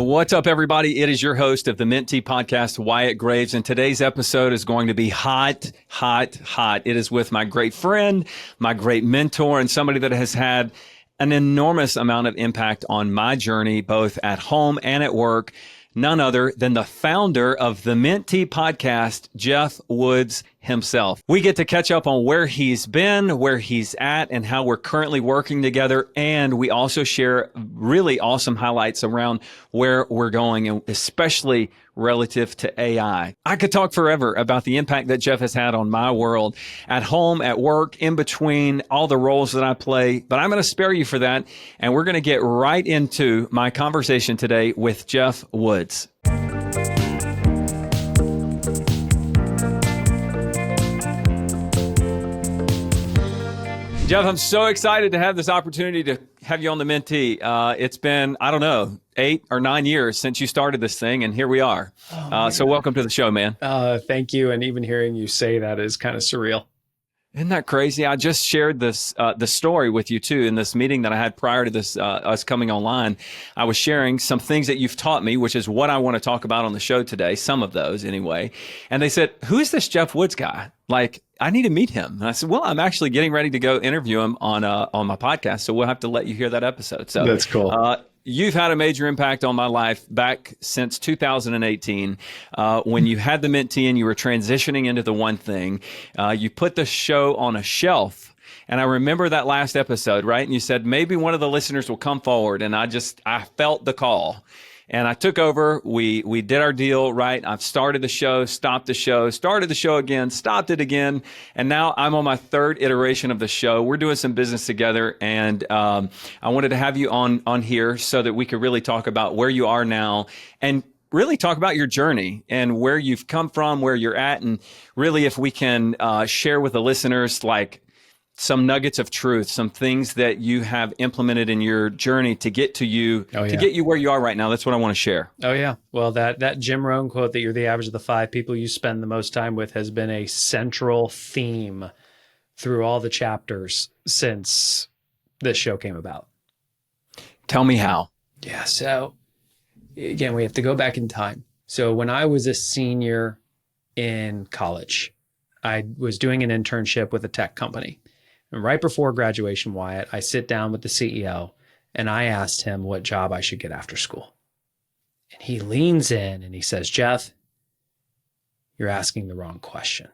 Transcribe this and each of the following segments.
What's up, everybody? It is your host of the Mentee Podcast, Wyatt Graves, and today's episode is going to be hot, hot, hot. It is with my great friend, my great mentor, and somebody that has had an enormous amount of impact on my journey, both at home and at work. None other than the founder of the Mentee Podcast, Geoff Woods himself. We get to catch up on where he's been, where he's at, and how we're currently working together. And we also share really awesome highlights around where we're going, and especially relative to AI. I could talk forever about the impact that Geoff has had on my world, at home, at work, in between, all the roles that I play, but I'm going to spare you for that. And we're going to get right into my conversation today with Geoff Woods. Geoff, I'm so excited to have this opportunity to have you on the Mentee. It's been, 8 or 9 years since you started this thing, and here we are. So welcome to the show, man. Thank you. And even hearing you say that is kind of surreal. Isn't that crazy? I just shared this the story with you too in this meeting that I had prior to this us coming online. I was sharing some things that you've taught me, which is what I want to talk about on the show today. Some of those anyway. And they said, "Who is this Geoff Woods guy? Like, I need to meet him." And I said, "Well, I'm actually getting ready to go interview him on my podcast, so we'll have to let you hear that episode." So that's cool. You've had a major impact on my life back since 2018 when you had the Mentee and you were transitioning into the one thing. You put the show on a shelf. And I remember that last episode, right? And you said, maybe one of the listeners will come forward. And I felt the call. And I took over. We did our deal, right? I've started the show, stopped the show, started the show again, stopped it again. And now I'm on my third iteration of the show. We're doing some business together. And I wanted to have you on here so that we could really talk about where you are now and really talk about your journey and where you've come from, where you're at. And really, if we can share with the listeners, like, some nuggets of truth, some things that you have implemented in your journey to get to you, to get you where you are right now. That's what I want to share. Oh, yeah. Well, that Jim Rohn quote that you're the average of the 5 people you spend the most time with has been a central theme through all the chapters since this show came about. Tell me how. Yeah. So again, we have to go back in time. So when I was a senior in college, I was doing an internship with a tech company. And right before graduation, Wyatt, I sit down with the CEO and I asked him what job I should get after school. And he leans in and he says, "Geoff, you're asking the wrong question."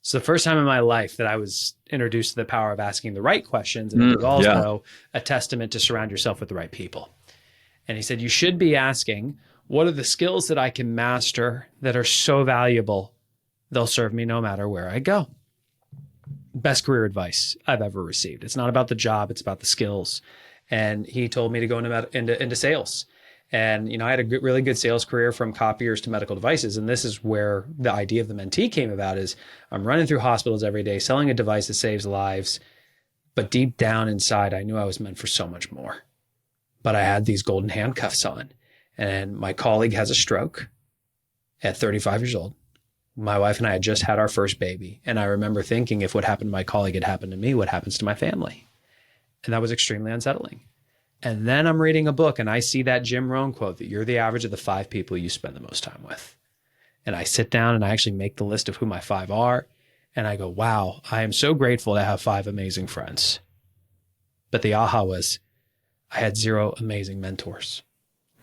It's the first time in my life that I was introduced to the power of asking the right questions. And it was also a testament to surround yourself with the right people. And he said, "You should be asking, what are the skills that I can master that are so valuable, they'll serve me no matter where I go?" Best career advice I've ever received. It's not about the job, it's about the skills. And he told me to go into sales. And, I had a really good sales career from copiers to medical devices. And this is where the idea of the Mentee came about is I'm running through hospitals every day, selling a device that saves lives. But deep down inside, I knew I was meant for so much more. But I had these golden handcuffs on. And my colleague has a stroke at 35 years old. My wife and I had just had our first baby. And I remember thinking, if what happened to my colleague had happened to me, what happens to my family? And that was extremely unsettling. And then I'm reading a book and I see that Jim Rohn quote that you're the average of the 5 people you spend the most time with. And I sit down and I actually make the list of who my 5 are. And I go, wow, I am so grateful to have 5 amazing friends. But the aha was, I had 0 amazing mentors.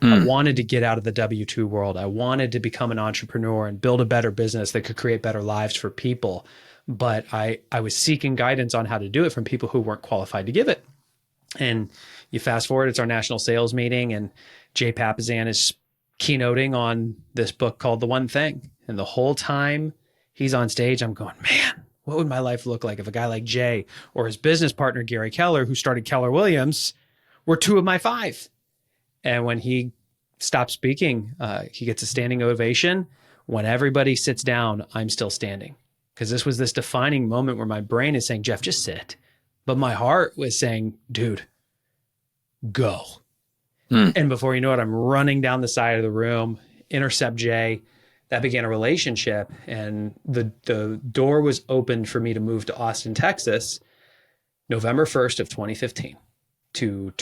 I wanted to get out of the W-2 world. I wanted to become an entrepreneur and build a better business that could create better lives for people. But I was seeking guidance on how to do it from people who weren't qualified to give it. And you fast forward, it's our national sales meeting, and Jay Papasan is keynoting on this book called The One Thing. And the whole time he's on stage, I'm going, man, what would my life look like if a guy like Jay or his business partner, Gary Keller, who started Keller Williams, were 2 of my 5. And when he stops speaking, he gets a standing ovation. When everybody sits down, I'm still standing. Because this was this defining moment where my brain is saying, "Geoff, just sit." But my heart was saying, "Dude, go." And before you know it, I'm running down the side of the room, intercept Jay. That began a relationship. And the door was opened for me to move to Austin, Texas, November 1st of 2015. to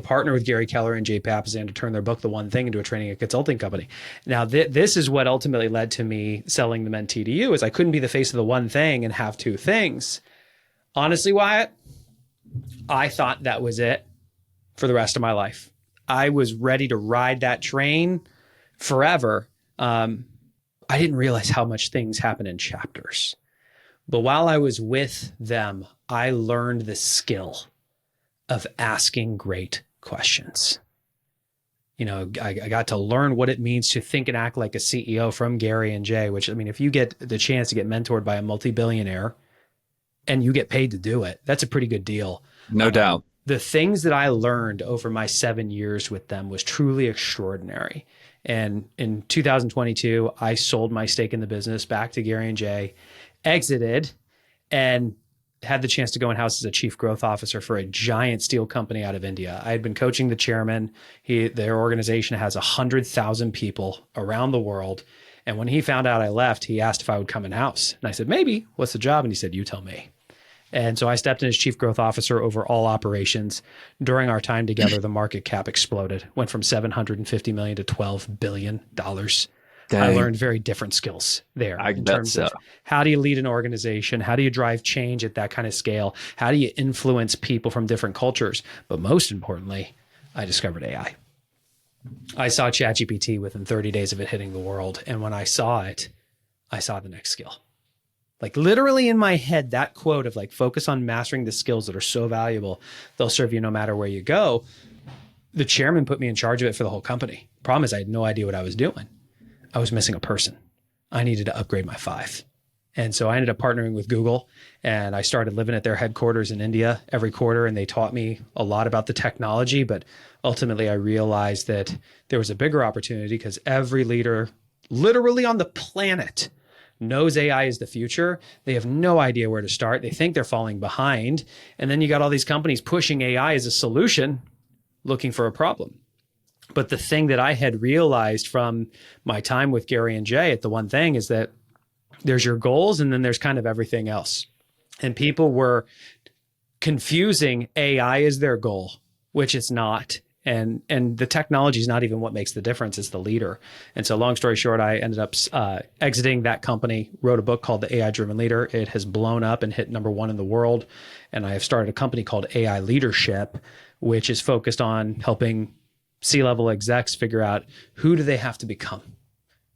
partner with Gary Keller and Jay Papasan to turn their book, The One Thing, into a training and consulting company. Now, this is what ultimately led to me selling the Mentee to you, is I couldn't be the face of the one thing and have two things. Honestly, Wyatt, I thought that was it for the rest of my life. I was ready to ride that train forever. I didn't realize how much things happen in chapters. But while I was with them, I learned the skill of asking great questions. You know, I got to learn what it means to think and act like a CEO from Gary and Jay, which, I mean, if you get the chance to get mentored by a multi-billionaire and you get paid to do it, that's a pretty good deal. No doubt. The things that I learned over my 7 years with them was truly extraordinary. And in 2022, I sold my stake in the business back to Gary and Jay, exited, and had the chance to go in-house as a chief growth officer for a giant steel company out of India. I had been coaching the chairman. Their organization has 100,000 people around the world. And when he found out I left, he asked if I would come in-house. And I said, maybe. What's the job? And he said, you tell me. And so I stepped in as chief growth officer over all operations. During our time together, the market cap exploded, went from $750 million to $12 billion. Dang. I learned very different skills there in terms of how do you lead an organization? How do you drive change at that kind of scale? How do you influence people from different cultures? But most importantly, I discovered AI. I saw ChatGPT within 30 days of it hitting the world. And when I saw it, I saw the next skill. Like literally in my head, that quote of like, focus on mastering the skills that are so valuable, they'll serve you no matter where you go. The chairman put me in charge of it for the whole company. Problem is I had no idea what I was doing. I was missing a person. I needed to upgrade my 5. And so I ended up partnering with Google, and I started living at their headquarters in India every quarter. And they taught me a lot about the technology, but ultimately I realized that there was a bigger opportunity because every leader literally on the planet knows AI is the future. They have no idea where to start. They think they're falling behind. And then you got all these companies pushing AI as a solution, looking for a problem. But the thing that I had realized from my time with Gary and Jay at The One Thing is that there's your goals and then there's kind of everything else. And people were confusing AI as their goal, which it's not. And the technology is not even what makes the difference. It's the leader. And so long story short, I ended up exiting that company, wrote a book called The AI Driven Leader. It has blown up and hit #1 in the world. And I have started a company called AI Leadership, which is focused on helping C-level execs figure out who do they have to become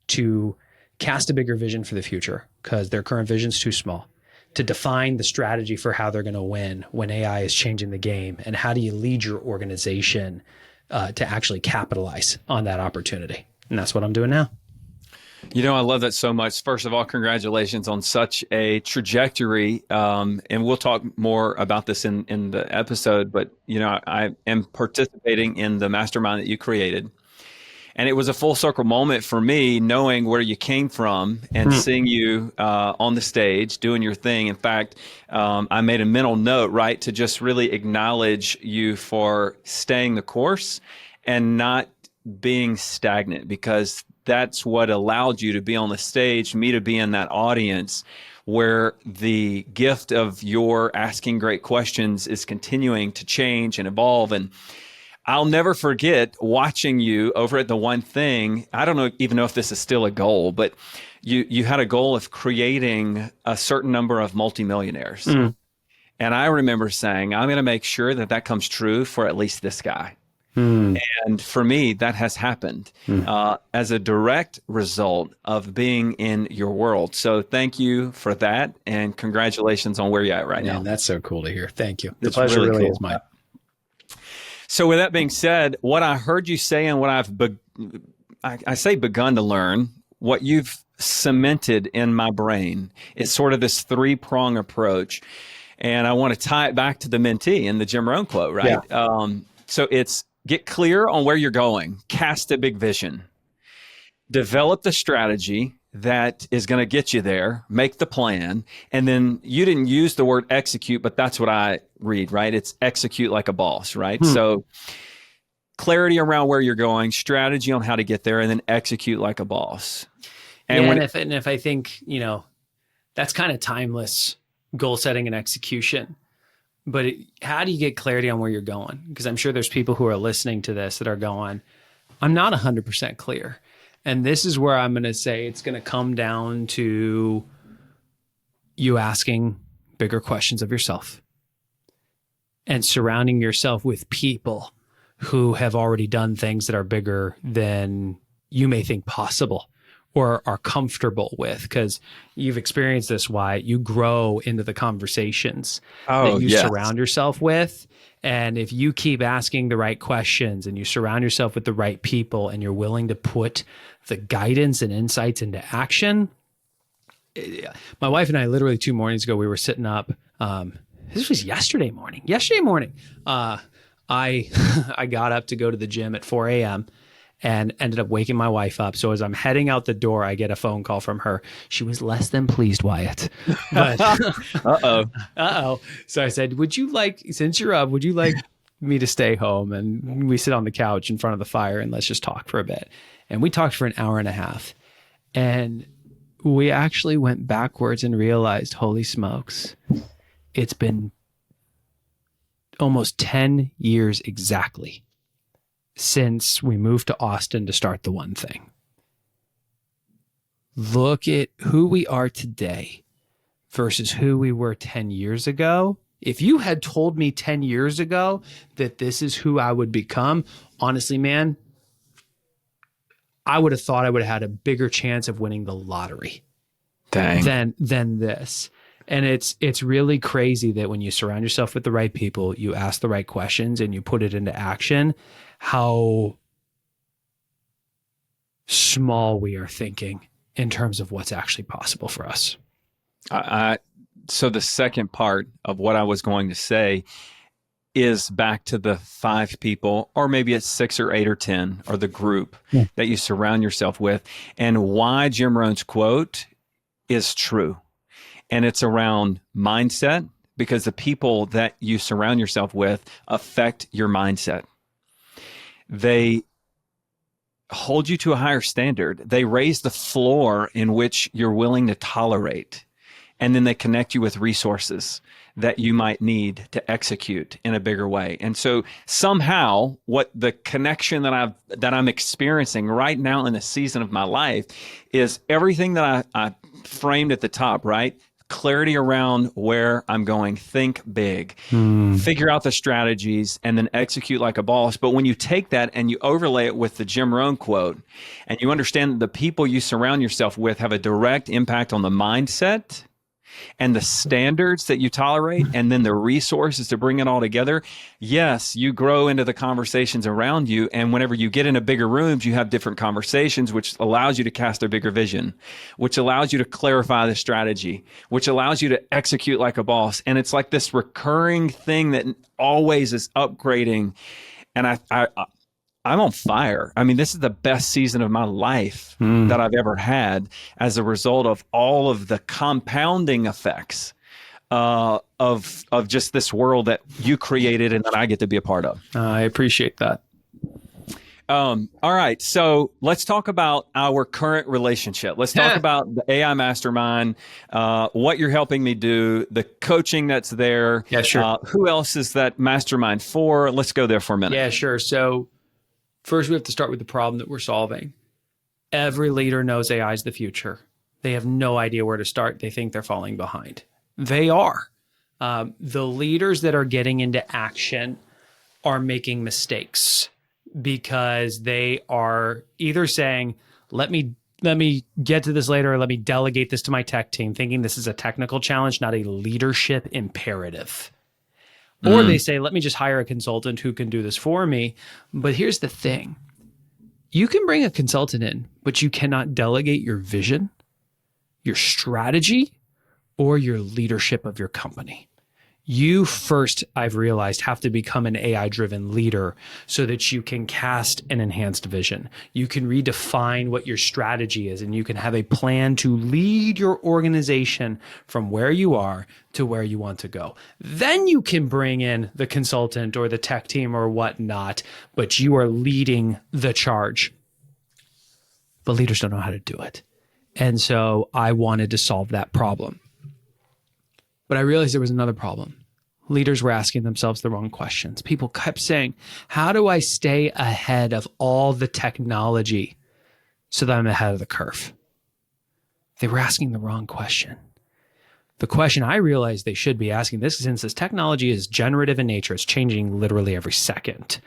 to cast a bigger vision for the future because their current vision is too small, to define the strategy for how they're going to win when AI is changing the game, and how do you lead your organization to actually capitalize on that opportunity. And that's what I'm doing now. You know, I love that so much. First of all, congratulations on such a trajectory. And we'll talk more about this in the episode, but you know, I am participating in the mastermind that you created. And it was a full circle moment for me, knowing where you came from and seeing you on the stage doing your thing. In fact, I made a mental note, right, to just really acknowledge you for staying the course and not being stagnant, because that's what allowed you to be on the stage, me to be in that audience where the gift of your asking great questions is continuing to change and evolve. And I'll never forget watching you over at The One Thing. I don't even know if this is still a goal, but you had a goal of creating a certain number of multimillionaires. And I remember saying, I'm going to make sure that comes true for at least this guy. And for me, that has happened as a direct result of being in your world. So thank you for that. And congratulations on where you're at right now. That's so cool to hear. Thank you. The pleasure really cool. Is mine. So with that being said, what I heard you say and what I say begun to learn, what you've cemented in my brain is sort of this 3-prong approach. And I want to tie it back to the Mentee and the Jim Rohn quote, right? Yeah. So it's get clear on where you're going, cast a big vision, develop the strategy that is going to get you there, make the plan. And then you didn't use the word execute, but that's what I read, right? It's execute like a boss, right? So clarity around where you're going, strategy on how to get there, and then execute like a boss. And if I think, you know, that's kind of timeless goal setting and execution. But how do you get clarity on where you're going? Because I'm sure there's people who are listening to this that are going, I'm not 100% clear. And this is where I'm going to say it's going to come down to you asking bigger questions of yourself and surrounding yourself with people who have already done things that are bigger than you may think possible or are comfortable with, because you've experienced this, Wyatt. You grow into the conversations that you surround yourself with. And if you keep asking the right questions and you surround yourself with the right people and you're willing to put the guidance and insights into action. My wife and I, literally 2 mornings ago, we were sitting up. This was yesterday morning. I got up to go to the gym at 4 a.m. and ended up waking my wife up. So as I'm heading out the door, I get a phone call from her. She was less than pleased, Wyatt. But Uh-oh. So I said, since you're up, would you like me to stay home? And we sit on the couch in front of the fire and let's just talk for a bit. And we talked for an hour and a half. And we actually went backwards and realized, holy smokes, it's been almost 10 years exactly since we moved to Austin to start the one thing. Look at who we are today versus who we were 10 years ago. If you had told me 10 years ago that this is who I would become, honestly, man, I would have thought I would have had a bigger chance of winning the lottery than this. And it's really crazy that when you surround yourself with the right people, you ask the right questions and you put it into action, how small we are thinking in terms of what's actually possible for us. So the second part of what I was going to say is back to the 5 people, or maybe it's 6 or 8 or 10, or the group that you surround yourself with, and why Jim Rohn's quote is true. And it's around mindset, because the people that you surround yourself with affect your mindset. They hold you to a higher standard. They raise the floor in which you're willing to tolerate. And then they connect you with resources that you might need to execute in a bigger way. And so somehow what the connection that I'm experiencing right now in the season of my life is everything that I framed at the top, right? Clarity around where I'm going, think big, figure out the strategies, and then execute like a boss. But when you take that and you overlay it with the Jim Rohn quote, and you understand that the people you surround yourself with have a direct impact on the mindset and the standards that you tolerate, and then the resources to bring it all together, yes, you grow into the conversations around you. And whenever you get into bigger rooms, you have different conversations, which allows you to cast a bigger vision, which allows you to clarify the strategy, which allows you to execute like a boss. And it's like this recurring thing that always is upgrading. And I'm on fire. I mean, this is the best season of my life that I've ever had as a result of all of the compounding effects of just this world that you created and that I get to be a part of. I appreciate that. All right. So let's talk about our current relationship. Let's talk about the AI Mastermind, what you're helping me do, the coaching that's there. Yeah, sure. Who else is that mastermind for? Let's go there for a minute. Yeah, sure. So first, we have to start with the problem that we're solving. Every leader knows AI is the future. They have no idea where to start. They think they're falling behind. They are. The leaders that are getting into action are making mistakes because they are either saying, let me get to this later, or let me delegate this to my tech team, thinking this is a technical challenge, not a leadership imperative. Or they say, let me just hire a consultant who can do this for me. But here's the thing. You can bring a consultant in, but you cannot delegate your vision, your strategy, or your leadership of your company. You first, I've realized, have to become an AI-driven leader so that you can cast an enhanced vision. You can redefine what your strategy is, and you can have a plan to lead your organization from where you are to where you want to go. Then you can bring in the consultant or the tech team or whatnot, but you are leading the charge. But leaders don't know how to do it. And so I wanted to solve that problem. But I realized there was another problem. leaders were asking themselves the wrong questions. People kept saying, how do I stay ahead of all the technology so that I'm ahead of the curve? They were asking the wrong question. The question I realized they should be asking, this since this technology is generative in nature, it's changing literally every second.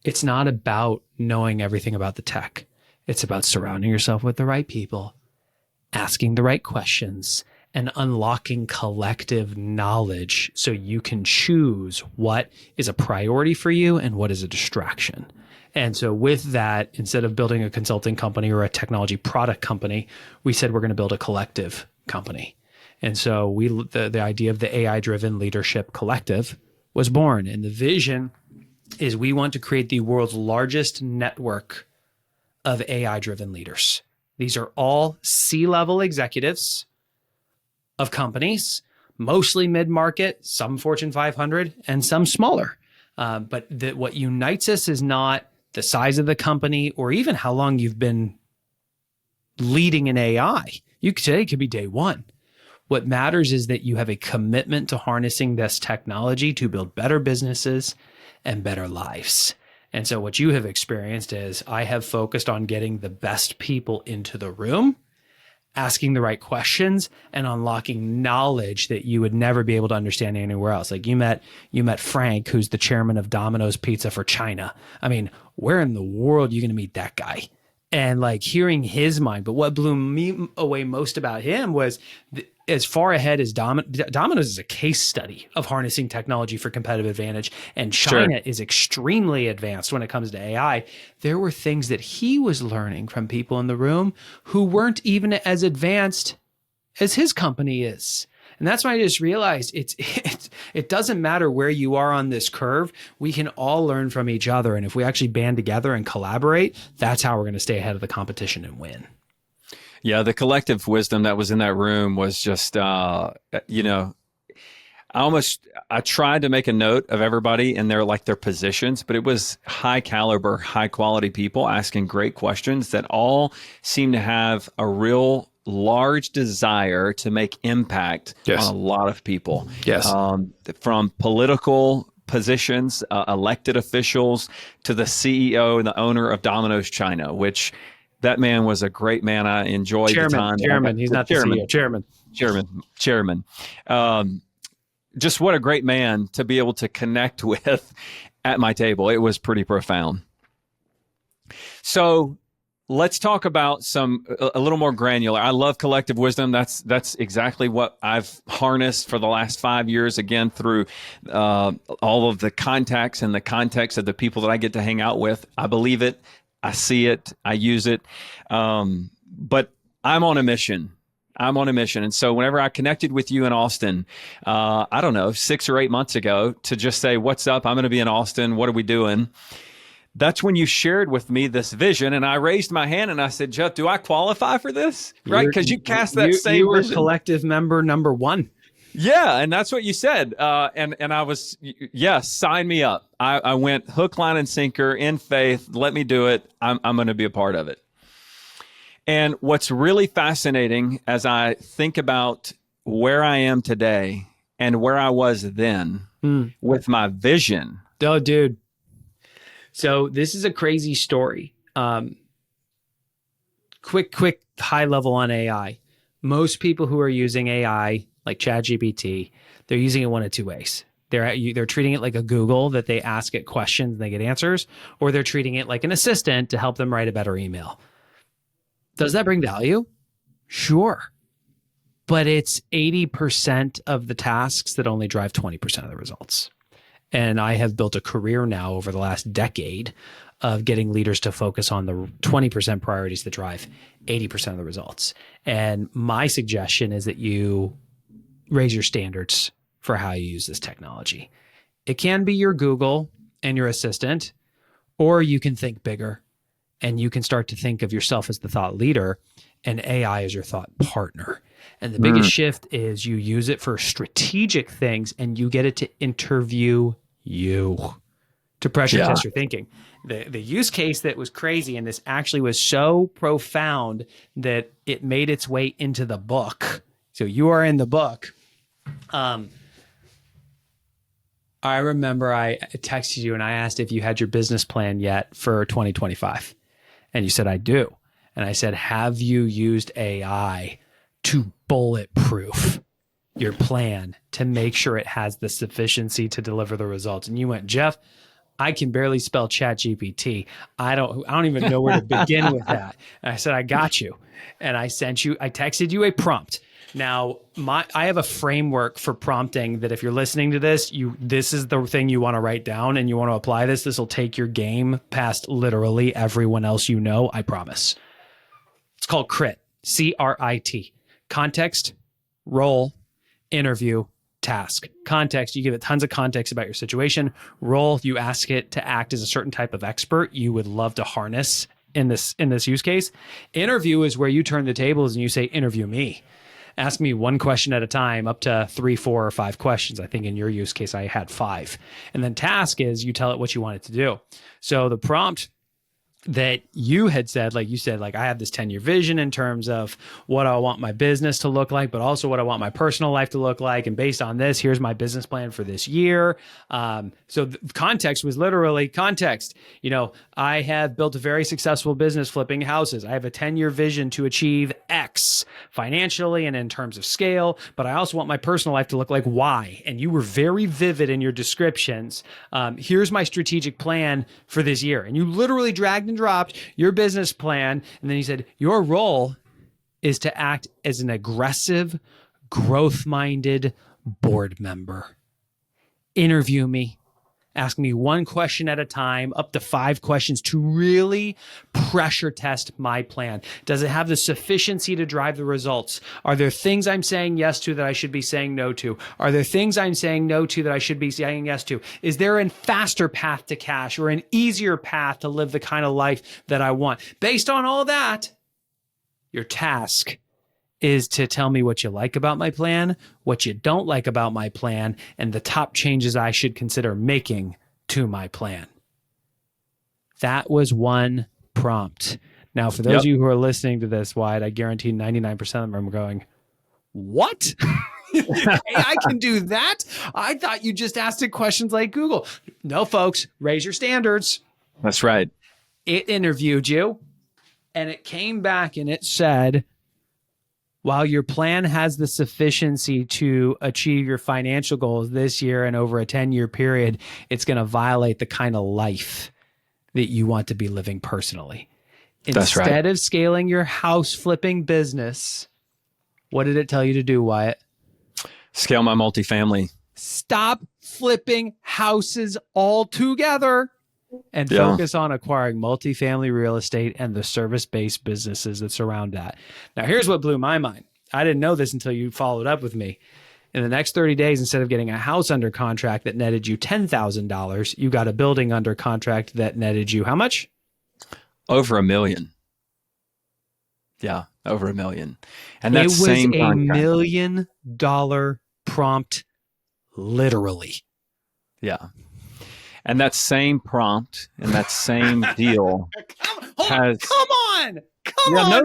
It's not about knowing everything about the tech. It's about surrounding yourself with the right people, asking the right questions, and unlocking collective knowledge so you can choose what is a priority for you and what is a distraction. And so with that, instead of building a consulting company or a technology product company, we said we're going to build a collective company. And so the idea of the AI-driven leadership collective was born. And the vision is we want to create the world's largest network of AI-driven leaders. These are all C-level executives of companies, mostly mid-market, some Fortune 500, and some smaller. But what unites us is not the size of the company or even how long you've been leading in AI. Today could be day one. What matters is that you have a commitment to harnessing this technology to build better businesses and better lives. And so what you have experienced is I have focused on getting the best people into the room, asking the right questions, and unlocking knowledge that you would never be able to understand anywhere else. Like you met Frank, who's the chairman of Domino's Pizza for China. I mean, where in the world are you going to meet that guy? And like hearing his mind. But what blew me away most about him was as far ahead as Domino's is a case study of harnessing technology for competitive advantage. And China is extremely advanced when it comes to AI. There were things that he was learning from people in the room who weren't even as advanced as his company is. And that's when I just realized it doesn't matter where you are on this curve. We can all learn from each other. And if we actually band together and collaborate, that's how we're going to stay ahead of the competition and win. Yeah, the collective wisdom that was in that room was just, I tried to make a note of everybody and their positions, but it was high caliber, high quality people asking great questions that all seem to have a real large desire to make impact on a lot of people. Yes. From political positions, elected officials, to the CEO and the owner of Domino's China, which that man was a great man. I enjoyed the time. Chairman. He's not the CEO. Chairman. Just what a great man to be able to connect with at my table. It was pretty profound. So let's talk about a little more granular. I love collective wisdom. That's exactly what I've harnessed for the last 5 years, again, through all of the contacts and the context of the people that I get to hang out with. I believe it. I see it. I use it. But I'm on a mission. And so whenever I connected with you in Austin, I don't know, 6 or 8 months ago, to just say, what's up? I'm going to be in Austin. What are we doing? That's when you shared with me this vision, and I raised my hand and I said, Geoff, do I qualify for this? Right? Because you cast that same you were vision. Collective member number 1. Yeah, and that's what you said. And I was, yes, sign me up. I went hook, line, and sinker in faith. Let me do it. I'm going to be a part of it. And what's really fascinating as I think about where I am today and where I was then with my vision. Oh, dude. So this is a crazy story. Quick high level on AI. Most people who are using AI, like ChatGPT, they're using it one of two ways. They're treating it like a Google that they ask it questions and they get answers, or they're treating it like an assistant to help them write a better email. Does that bring value? Sure. But it's 80% of the tasks that only drive 20% of the results. And I have built a career now over the last decade of getting leaders to focus on the 20% priorities that drive 80% of the results. And my suggestion is that you raise your standards for how you use this technology. It can be your Google and your assistant, or you can think bigger and you can start to think of yourself as the thought leader and AI as your thought partner. And the biggest shift is you use it for strategic things and you get it to interview you, to pressure test your thinking. The use case that was crazy, and this actually was so profound that it made its way into the book. So you are in the book. I remember I texted you and I asked if you had your business plan yet for 2025. And you said, I do. And I said, have you used AI to bulletproof your plan to make sure it has the sufficiency to deliver the results? And you went, Geoff, I can barely spell ChatGPT. I don't even know where to begin with that. And I said, I got you. And I texted you a prompt. Now, I have a framework for prompting that if you're listening to this, this is the thing you want to write down and you want to apply this. This will take your game past literally everyone else you know, I promise. It's called CRIT, C-R-I-T. Context, role, interview, task. Context, you give it tons of context about your situation. Role, you ask it to act as a certain type of expert you would love to harness in this use case. Interview is where you turn the tables and you say, interview me. Ask me one question at a time, up to 3, 4, or 5 questions. I think in your use case, I had 5. And then task is you tell it what you want it to do. So the prompt that you had said, like you said, like I have this 10-year vision in terms of what I want my business to look like, but also what I want my personal life to look like. And based on this, here's my business plan for this year. So the context was literally context. You know, I have built a very successful business flipping houses. I have a 10-year vision to achieve X financially and in terms of scale, but I also want my personal life to look like Y. And you were very vivid in your descriptions. Here's my strategic plan for this year. And you literally dragged and dropped your business plan. And then you said, your role is to act as an aggressive, growth-minded board member. Interview me. Ask me one question at a time, up to 5 questions to really pressure test my plan. Does it have the sufficiency to drive the results? Are there things I'm saying yes to that I should be saying no to? Are there things I'm saying no to that I should be saying yes to? Is there a faster path to cash or an easier path to live the kind of life that I want? Based on all that, your task is to tell me what you like about my plan, what you don't like about my plan, and the top changes I should consider making to my plan. That was one prompt. Now, for those of you who are listening to this, Wyatt, I guarantee 99% of them are going, what? AI can do that? I thought you just asked it questions like Google. No, folks, raise your standards. That's right. It interviewed you, and it came back and it said, while your plan has the sufficiency to achieve your financial goals this year and over a 10-year period, it's going to violate the kind of life that you want to be living personally. Instead of scaling your house flipping business, what did it tell you to do, Wyatt? Scale my multifamily. Stop flipping houses altogether and focus on acquiring multifamily real estate and the service-based businesses that surround that. Now, here's what blew my mind. I didn't know this until you followed up with me. In the next 30 days, instead of getting a house under contract that netted you $10,000, you got a building under contract that netted you how much? Over $1 million. Yeah, over $1 million. And that it was same a contract. $1 million prompt, literally. Yeah. And that same prompt and that same deal Come on,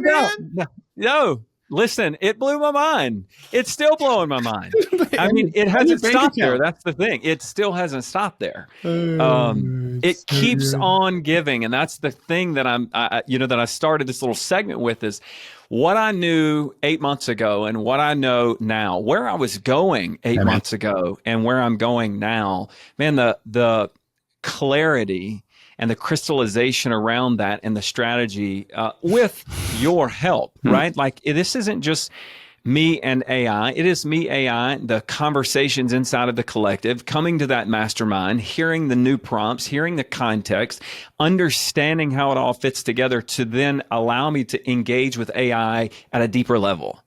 man. No, listen, it blew my mind. It's still blowing my mind. I mean, it hasn't stopped there. That's the thing. It still hasn't stopped there. It keeps on giving. And that's the thing that that I started this little segment with is what I knew 8 months ago and what I know now, where I was going 8 months ago and where I'm going now, man, the clarity and the crystallization around that and the strategy with your help, right? Like this isn't just me and AI. It is me, AI, the conversations inside of the collective, coming to that mastermind, hearing the new prompts, hearing the context, understanding how it all fits together to then allow me to engage with AI at a deeper level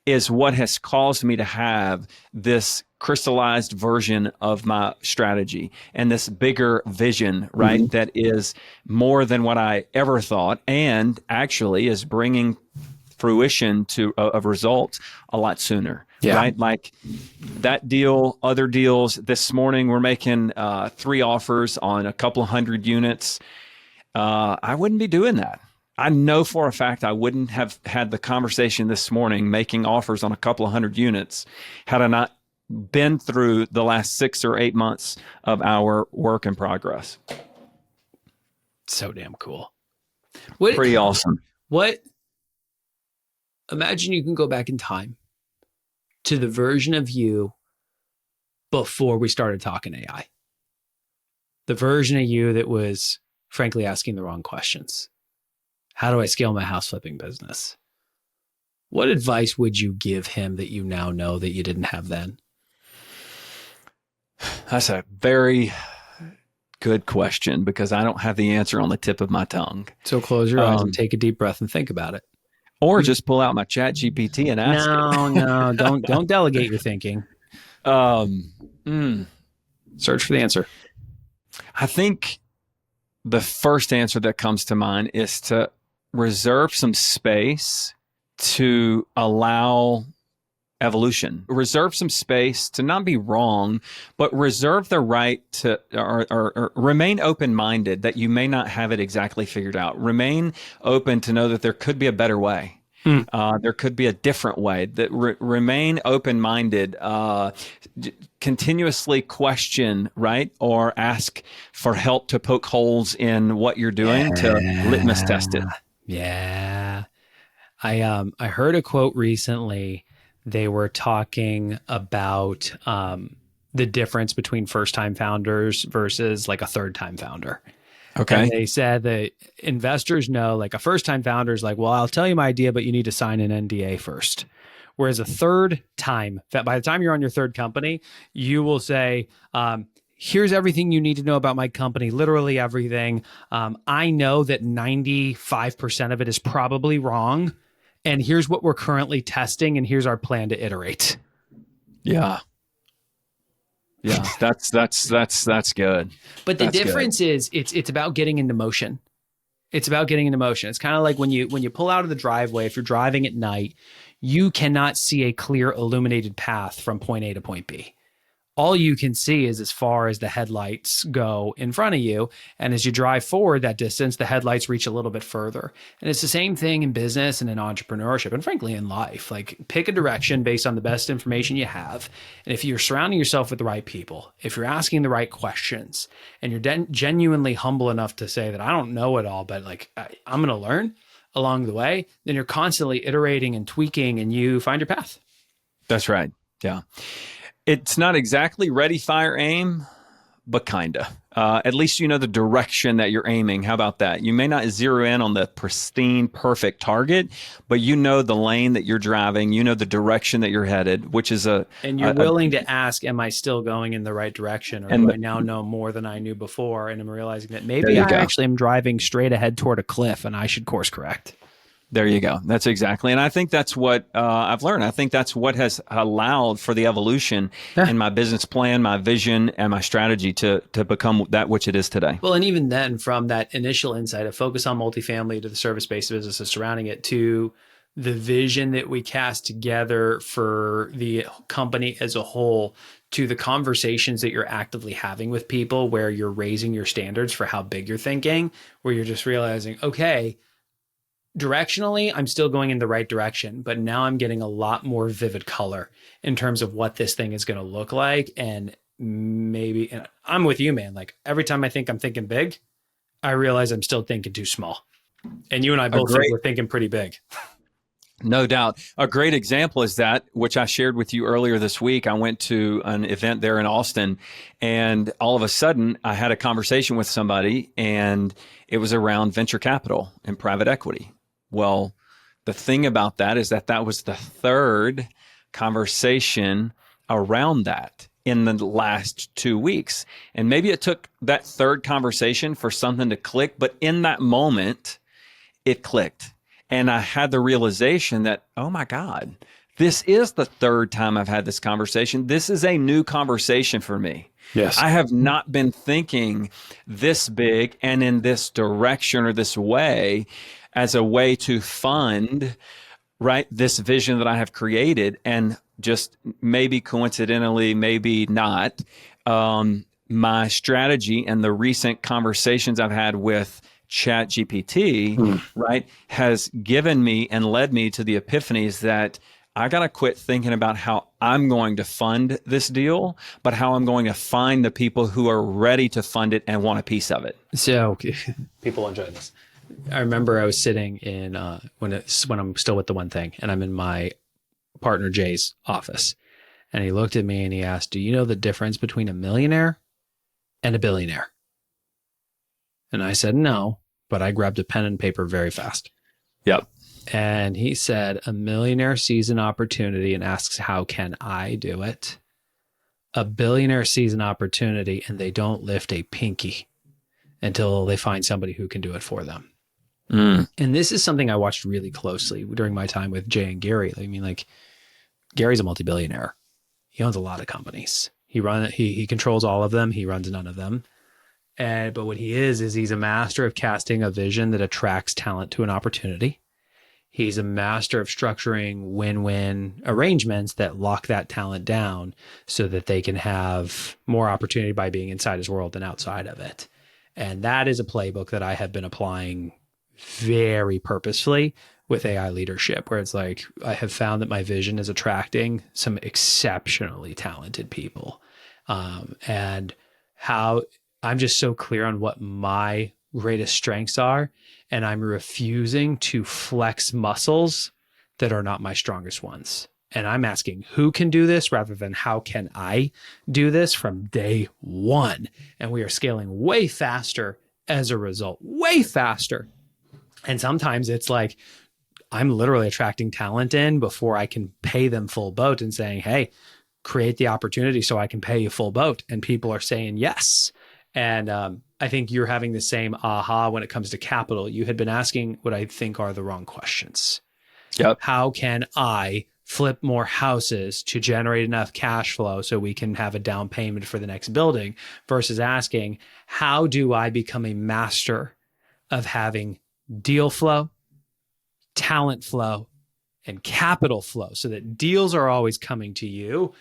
is what has caused me to have this crystallized version of my strategy and this bigger vision, right? That is more than what I ever thought and actually is bringing fruition to of results a lot sooner, right? Like that deal, other deals. This morning, we're making 3 offers on a couple of 100 units. I wouldn't be doing that. I know for a fact I wouldn't have had the conversation this morning making offers on a couple of 100 units had I not been through the last 6 or 8 months of our work in progress. So damn cool. Pretty awesome. Imagine you can go back in time to the version of you before we started talking AI. The version of you that was frankly asking the wrong questions. How do I scale my house flipping business? What advice would you give him that you now know that you didn't have then? That's a very good question because I don't have the answer on the tip of my tongue. So close your eyes and take a deep breath and think about it. Or just pull out my chat GPT and ask it. No, don't delegate your thinking. Search for the answer. I think the first answer that comes to mind is to reserve some space to allow evolution. Reserve some space to not be wrong, but reserve the right to or remain open-minded that you may not have it exactly figured out. Remain open to know that there could be a better way. There could be a different way. That remain open-minded, continuously question, right? Or ask for help to poke holes in what you're doing to litmus test it. Yeah. I heard a quote recently. They were talking about the difference between first-time founders versus like a third-time founder. Okay. And they said that investors know, like a first-time founder is like, well, I'll tell you my idea, but you need to sign an NDA first. Whereas a third time, by the time you're on your third company, you will say, here's everything you need to know about my company, literally everything. I know that 95% of it is probably wrong. And here's what we're currently testing, and here's our plan to iterate. Yeah. Yeah, that's good. But the difference is it's about getting into motion. It's about getting into motion. It's kind of like when you pull out of the driveway, if you're driving at night, you cannot see a clear illuminated path from point A to point B. All you can see is as far as the headlights go in front of you. And as you drive forward that distance, the headlights reach a little bit further. And it's the same thing in business and in entrepreneurship and frankly in life. Like pick a direction based on the best information you have. And if you're surrounding yourself with the right people, if you're asking the right questions and you're genuinely humble enough to say that I don't know it all, but like I'm going to learn along the way, then you're constantly iterating and tweaking and you find your path. That's right. Yeah. It's not exactly ready, fire, aim, but kinda. At least you know the direction that you're aiming. How about that? You may not zero in on the pristine, perfect target, but you know the lane that you're driving. You know the direction that you're headed, which is and you're willing to ask, am I still going in the right direction? Or do I now know more than I knew before? And I'm realizing that maybe I actually am driving straight ahead toward a cliff and I should course correct. There you go. That's exactly. And I think that's what I've learned. I think that's what has allowed for the evolution in my business plan, my vision, and my strategy to become that which it is today. Well, and even then from that initial insight of focus on multifamily to the service-based businesses surrounding it to the vision that we cast together for the company as a whole to the conversations that you're actively having with people where you're raising your standards for how big you're thinking, where you're just realizing, okay, directionally, I'm still going in the right direction, but now I'm getting a lot more vivid color in terms of what this thing is going to look like. And maybe, and I'm with you, man. Like every time I think I'm thinking big, I realize I'm still thinking too small. And you and I both think we're thinking pretty big. No doubt. A great example is that, which I shared with you earlier this week. I went to an event there in Austin, and all of a sudden I had a conversation with somebody, and it was around venture capital and private equity. Well, the thing about that is that was the third conversation around that in the last 2 weeks. And maybe it took that third conversation for something to click, but in that moment, it clicked. And I had the realization that, oh my God, this is the third time I've had this conversation. This is a new conversation for me. Yes. I have not been thinking this big and in this direction or this way as a way to fund, right, this vision that I have created. And just maybe coincidentally, maybe not, my strategy and the recent conversations I've had with ChatGPT, right, has given me and led me to the epiphanies that I got to quit thinking about how I'm going to fund this deal, but how I'm going to find the people who are ready to fund it and want a piece of it. So people enjoy this. I remember I was sitting in when I'm still with the one thing, and I'm in my partner Jay's office, and he looked at me and he asked, "Do you know the difference between a millionaire and a billionaire?" And I said, "No," but I grabbed a pen and paper very fast. Yep. And he said, "A millionaire sees an opportunity and asks, how can I do it? A billionaire sees an opportunity and they don't lift a pinky until they find somebody who can do it for them." And this is something I watched really closely during my time with Jay and Gary. I mean, like, Gary's a multi-billionaire. He owns a lot of companies. He controls all of them. He runs none of them. But what he is he's a master of casting a vision that attracts talent to an opportunity. He's a master of structuring win-win arrangements that lock that talent down so that they can have more opportunity by being inside his world than outside of it. And that is a playbook that I have been applying very purposefully with AI leadership, where it's like, I have found that my vision is attracting some exceptionally talented people. And how I'm just so clear on what my greatest strengths are, and I'm refusing to flex muscles that are not my strongest ones. And I'm asking who can do this rather than how can I do this from day one. And we are scaling way faster as a result, way faster. And sometimes it's like, I'm literally attracting talent in before I can pay them full boat and saying, hey, create the opportunity so I can pay you full boat. And people are saying yes. And I think you're having the same aha when it comes to capital. You had been asking what I think are the wrong questions. Yep. How can I flip more houses to generate enough cash flow so we can have a down payment for the next building, versus asking, how do I become a master of having deal flow, talent flow, and capital flow so that deals are always coming to you,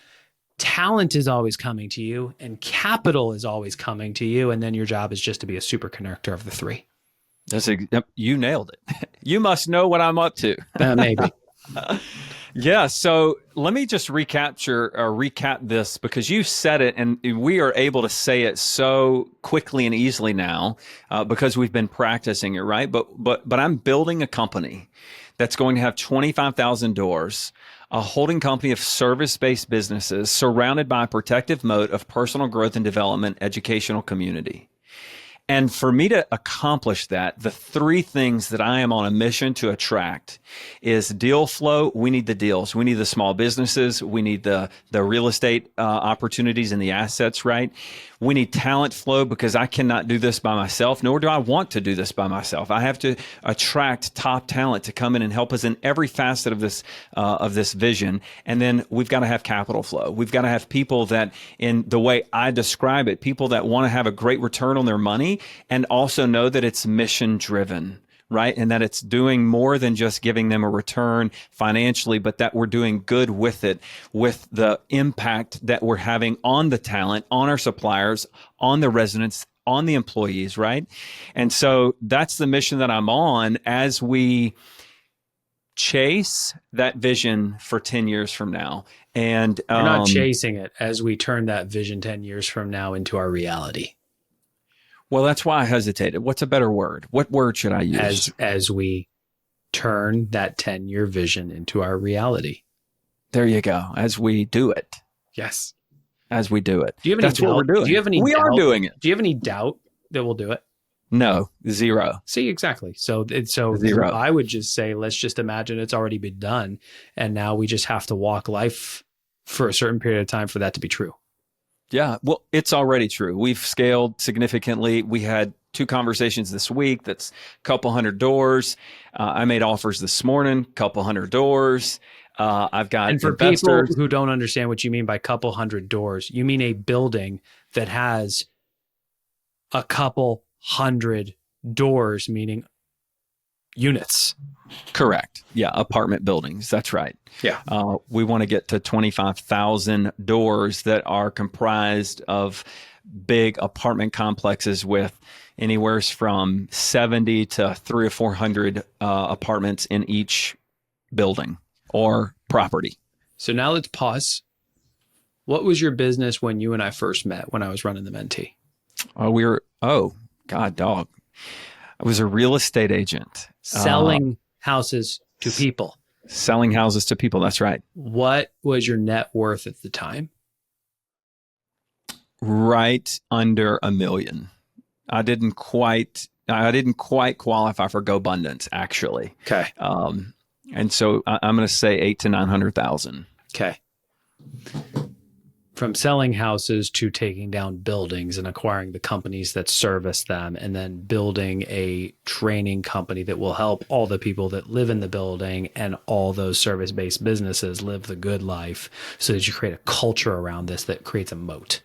talent is always coming to you, and capital is always coming to you. And then your job is just to be a super connector of the three. You nailed it. You must know what I'm up to. Maybe. Yeah. So let me just recap this, because you said it and we are able to say it so quickly and easily now because we've been practicing it, right? But I'm building a company that's going to have 25,000 doors, a holding company of service-based businesses surrounded by a protective moat of personal growth and development, educational community. And for me to accomplish that, the three things that I am on a mission to attract is deal flow. We need the deals. We need the small businesses. We need the real estate opportunities and the assets, right? We need talent flow, because I cannot do this by myself, nor do I want to do this by myself. I have to attract top talent to come in and help us in every facet of this vision. And then we've got to have capital flow. We've got to have people that, in the way I describe it, people that want to have a great return on their money and also know that it's mission driven, right? And that it's doing more than just giving them a return financially, but that we're doing good with it, with the impact that we're having on the talent, on our suppliers, on the residents, on the employees, right? And so that's the mission that I'm on as we chase that vision for 10 years from now. And we're not chasing it, as we turn that vision 10 years from now into our reality. Well, that's why I hesitated. What's a better word? What word should I use? As we turn that 10-year vision into our reality. There you go. As we do it. Yes. As we do it. Do you have any That's doubt? what we're doing. Do you have any we doubt? are doing it. Do you have any doubt that we'll do it? No, zero. See, exactly. So Zero. I would just say, let's just imagine it's already been done. And now we just have to walk life for a certain period of time for that to be true. Yeah, well, it's already true. We've scaled significantly. We had 2 conversations this week. That's a couple hundred doors. I made offers this morning, couple hundred doors. I've got And for investors. people who don't understand what you mean by couple hundred doors, you mean a building that has a couple hundred doors, meaning units. Correct. Yeah, apartment buildings. That's right. Yeah. We want to get to 25,000 doors that are comprised of big apartment complexes with anywhere from 70 to 300 or 400 apartments in each building or property. So now let's pause. What was your business when you and I first met, when I was running the Mentee? God, dog. I was a real estate agent. Selling houses to people. Selling houses to people. That's right. What was your net worth at the time? Right under $1 million. I didn't quite qualify for GoBundance, actually. Okay. And so I'm going to say 800,000 to 900,000. Okay. From selling houses to taking down buildings and acquiring the companies that service them, and then building a training company that will help all the people that live in the building and all those service-based businesses live the good life, so that you create a culture around this that creates a moat.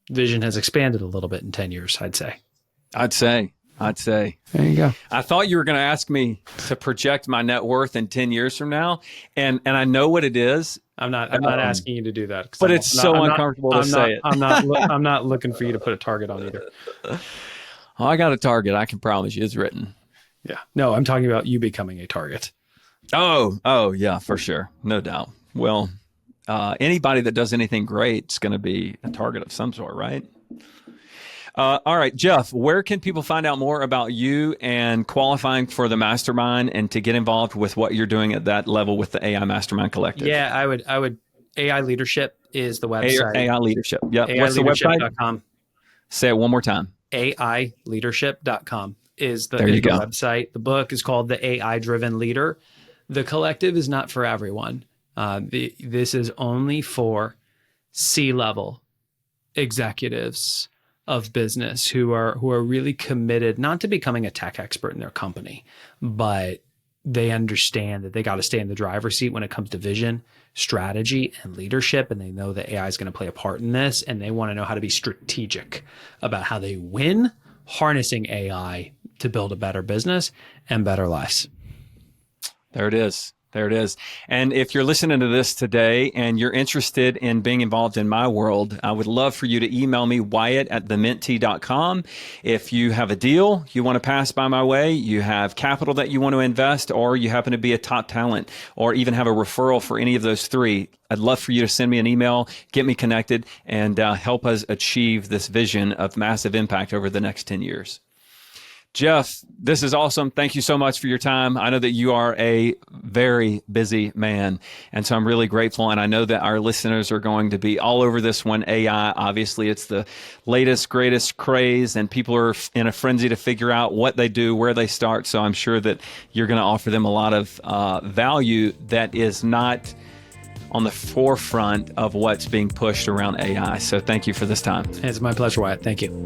Vision has expanded a little bit in 10 years, I'd say. I'd say. There you go. I thought you were going to ask me to project my net worth in 10 years from now. And I know what it is. I'm not asking you to do that. But it's so uncomfortable to say it. I'm not looking for you to put a target on either. Oh, I got a target. I can promise you it's written. Yeah. No, I'm talking about you becoming a target. Oh, yeah, for sure. No doubt. Well, anybody that does anything great is going to be a target of some sort, right? All right, Geoff, where can people find out more about you and qualifying for the mastermind and to get involved with what you're doing at that level with the AI Mastermind Collective? Yeah, I would. AI Leadership is the website. AI Leadership. Yeah. What's the website? Say it one more time. AIleadership.com is the go. website. The book is called The AI Driven Leader. The collective is not for everyone. This is only for C-level executives of business who are really committed not to becoming a tech expert in their company, but they understand that they got to stay in the driver's seat when it comes to vision, strategy, and leadership. And they know that AI is going to play a part in this. And they want to know how to be strategic about how they win harnessing AI to build a better business and better lives. There it is. And if you're listening to this today and you're interested in being involved in my world, I would love for you to email me, Wyatt@thementee.com. If you have a deal you want to pass by my way, you have capital that you want to invest, or you happen to be a top talent, or even have a referral for any of those three, I'd love for you to send me an email, get me connected, and help us achieve this vision of massive impact over the next 10 years. Geoff, this is awesome. Thank you so much for your time. I know that you are a very busy man, and so I'm really grateful. And I know that our listeners are going to be all over this one. AI, obviously, it's the latest, greatest craze, and people are in a frenzy to figure out what they do, where they start. So I'm sure that you're going to offer them a lot of value that is not on the forefront of what's being pushed around AI. So thank you for this time. It's my pleasure, Wyatt. Thank you.